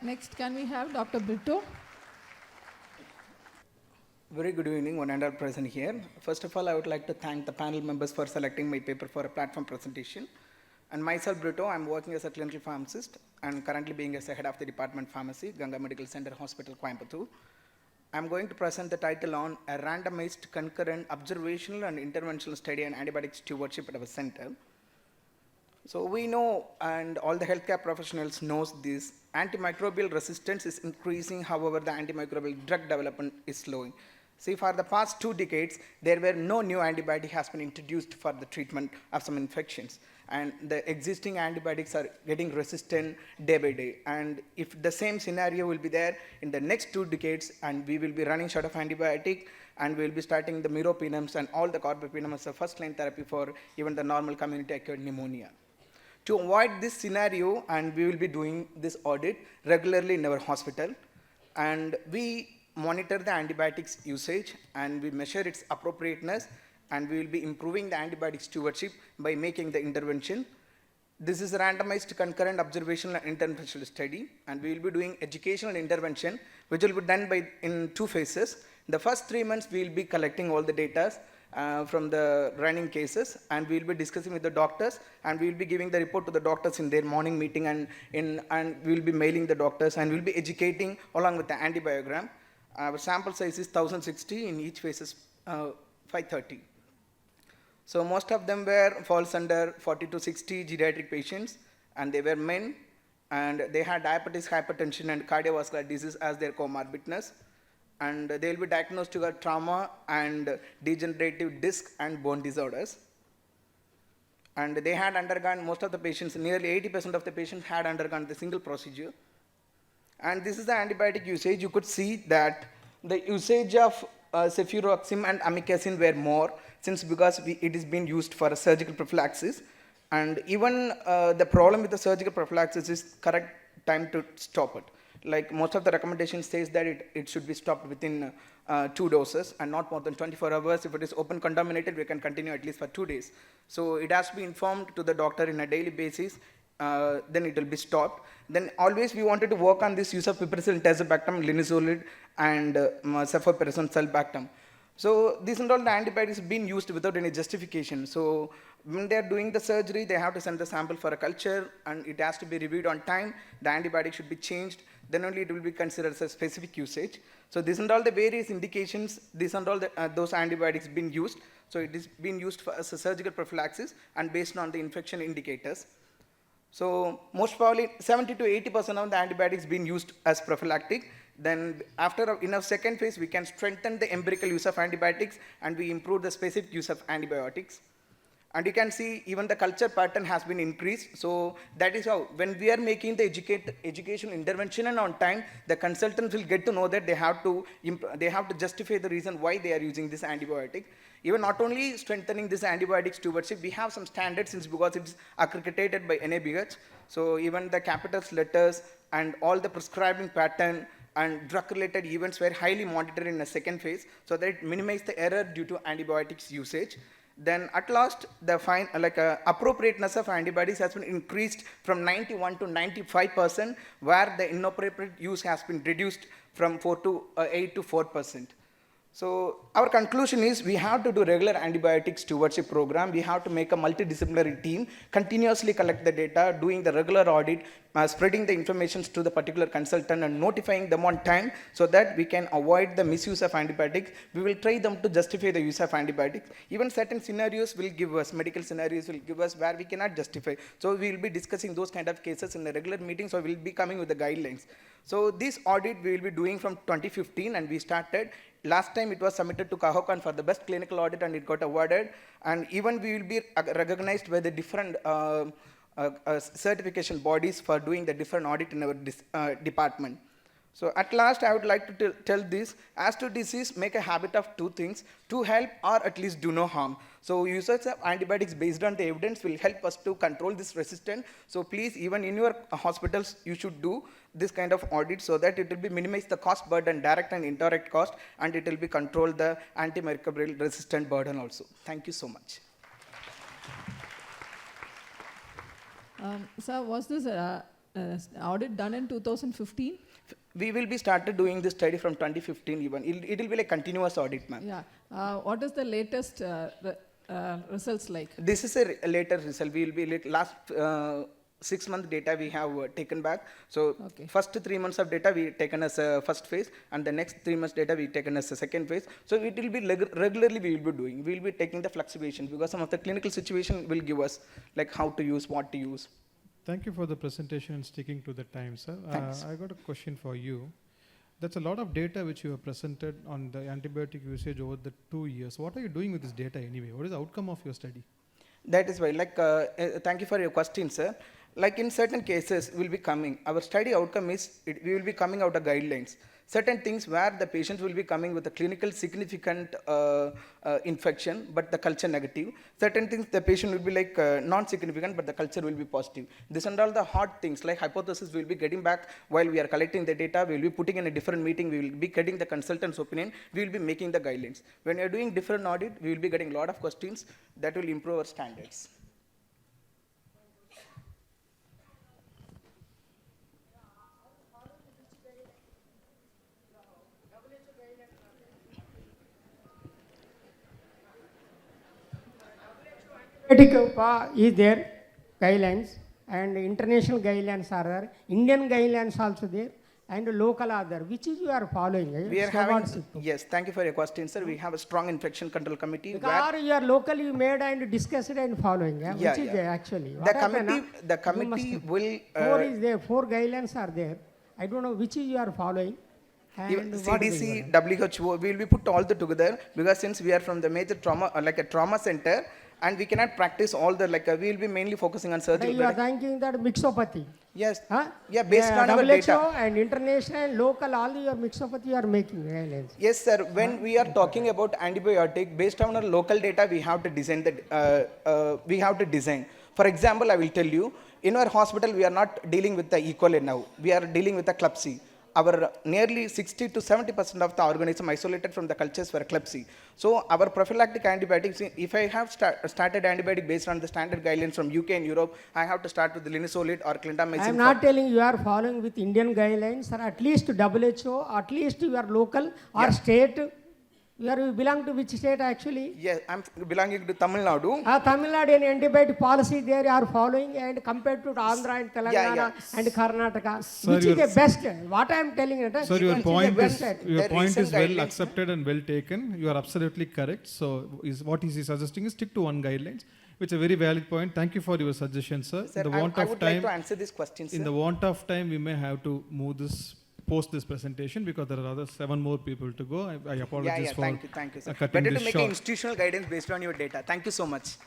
Next, can we have Dr. Brito? Very good evening, one and all present here. First of all, I would like to thank the panel members for selecting my paper for a platform presentation. And myself, Brito, I'm working as a clinical pharmacist and currently being as the head of the Department Pharmacy, Ganga Medical Center Hospital, Coimbatore. I'm going to present the title on a randomized concurrent observational and interventional study on antibiotic stewardship at our center. So we know, and all the healthcare professionals knows this, antimicrobial resistance is increasing, however, the antimicrobial drug development is slowing. See, for the past 2 decades, there were no new antibiotic has been introduced for the treatment of some infections. And the existing antibiotics are getting resistant day by day. And if the same scenario will be there in the next 2 decades, and we will be running short of antibiotic, and we will be starting the meropenums and all the carbapenem as a first-line therapy for even the normal community-acquired pneumonia. To avoid this scenario, and we will be doing this audit regularly in our hospital, and we monitor the antibiotics usage and we measure its appropriateness, and we will be improving the antibiotic stewardship by making the intervention. This is a randomized concurrent observational and interventional study, and we will be doing educational intervention, which will be done in 2 phases. The first 3 months, we will be collecting all the data from the running cases, and we will be discussing with the doctors, and we will be giving the report to the doctors in their morning meeting, and we will be mailing the doctors, and we will be educating along with the antibiogram. Our sample size is 1060, in each phase is 530. So most of them falls under 40 to 60 geriatric patients, and they were men, and they had diabetes, hypertension, and cardiovascular disease as their comorbidness. And they will be diagnosed with trauma and degenerative disc and bone disorders. And they had undergone, most of the patients, nearly 80% of the patients had undergone the single procedure. And this is the antibiotic usage. You could see that the usage of cefuroxime and amikacin were more, because it is being used for a surgical prophylaxis. And even the problem with the surgical prophylaxis is correct time to stop it. Like most of the recommendations says that it should be stopped within 2 doses and not more than 24 hours. If it is open contaminated, we can continue at least for 2 days. So it has to be informed to the doctor in a daily basis, then it will be stopped. Then always we wanted to work on this use of piperacillin tazobactam, linezolid, and cefoperazone sulbactam. So these and all the antibiotics have been used without any justification. So when they are doing the surgery, they have to send the sample for a culture, and it has to be reviewed on time. The antibiotic should be changed. Then only it will be considered as a specific usage. So these and all the various indications, these and all those antibiotics being used. So it is being used as a surgical prophylaxis and based on the infection indicators. So most probably 70 to 80% of the antibiotics being used as prophylactic. Then in our second phase, we can strengthen the empirical use of antibiotics, and we improve the specific use of antibiotics. And you can see even the culture pattern has been increased. So that is how, when we are making the educational intervention and on time, the consultants will get to know that they have to justify the reason why they are using this antibiotic. Even not only strengthening this antibiotic stewardship, we have some standards because it's accredited by NABH. So even the capitals letters and all the prescribing pattern and drug-related events were highly monitored in the second phase, so that it minimized the error due to antibiotics usage. Then at last, the appropriateness of antibiotics has been increased from 91 to 95%, where the inappropriate use has been reduced from 8 to 4%. So our conclusion is we have to do regular antibiotic stewardship program. We have to make a multidisciplinary team, continuously collect the data, doing the regular audit, spreading the information to the particular consultant and notifying them on time, so that we can avoid the misuse of antibiotics. We will try them to justify the use of antibiotics. Even certain scenarios will give us, medical scenarios will give us where we cannot justify. So we will be discussing those kind of cases in the regular meetings, or we will be coming with the guidelines. So this audit we will be doing from 2015, and we started. Last time it was submitted to SHOQCON for the best clinical audit, and it got awarded. And even we will be recognized by the different certification bodies for doing the different audit in our department. So at last, I would like to tell this: as to disease, make a habit of 2 things: to help or at least do no harm. So usage of antibiotics based on the evidence will help us to control this resistance. So please, even in your hospitals, you should do this kind of audit, so that it will be minimize the cost burden, direct and indirect cost, and it will be control the antimicrobial resistant burden also. Thank you so much. Sir, was this audit done in 2015? We will be started doing this study from 2015 even. It will be like continuous audit, ma'am. Yeah. What is the latest results like? This is a later result. We will be like last 6 month data we have taken back. So Okay. first 3 months of data we taken as a first phase, and the next 3 months data we taken as a second phase. So it will be regularly we will be doing. We will be taking the fluctuations because some of the clinical situation will give us like how to use, what to use. Thank you for the presentation and sticking to the time, sir. Thanks. I got a question for you. That's a lot of data which you have presented on the antibiotic usage over the 2 years. What are you doing with this data anyway? What is the outcome of your study? That is why, like, thank you for your question, sir. Like in certain cases, will be coming. Our study outcome is we will be coming out of guidelines. Certain things where the patients will be coming with a clinical significant infection, but the culture negative. Certain things the patient will be like non-significant, but the culture will be positive. This and all the hard things like hypothesis we will be getting back while we are collecting the data. We will be putting in a different meeting. We will be getting the consultant's opinion. We will be making the guidelines. When we are doing different audit, we will be getting a lot of questions that will improve our standards. Antibiotic is there, guidelines, and international guidelines are there, Indian guidelines also there, and local are there. Which is you are following? We are having, yes, thank you for your question, sir. We have a strong infection control committee. Because you are locally made and discussed and following. Yeah? Yeah, Which is yeah. there actually? The committee will. Four is there, 4 guidelines are there. I don't know which is you are following. Even And what is CDC, the WHO, we will be put all the together because since we are from the major trauma, like a trauma center, and we cannot practice all the, like, we will be mainly focusing on surgery. you are thinking that mixopathy. Yes. Huh? Yeah, based on our WHO data. and international, local, all your mixopathy you are making guidelines. Yes, sir. When we are talking about antibiotic, based on our local data, we have to design the. For example, I will tell you, in our hospital, we are not dealing with the E. coli now. We are dealing with the Klebsiella. Our nearly 60 to 70% of the organism isolated from the cultures were Klebsiella. So our prophylactic antibiotics, if I have started antibiotic based on the standard guidelines from UK and Europe, I have to start with the linezolid or clindamycin. I am not telling you are following with Indian guidelines or at least WHO, at least you are local or state. You belong to which state actually? Yes, I'm belonging to Tamil Nadu. Tamil Nadu and antibiotic policy there are following and compared to Andhra and Telangana and Karnataka. Sir, which is the best? What I am telling you. Sir, your point is recent well guidelines, accepted and well taken. You are absolutely correct. So what he is suggesting is stick to one guidelines, which is a very valid point. Thank you for your suggestion, sir. Sir, In the I want would of time, like to answer this question, sir. in the want of time, we may have to move this post this presentation because there are other 7 more people to go. I apologize for Thank you, sir. cutting Better this to make short. an institutional guidance based on your data. Thank you so much.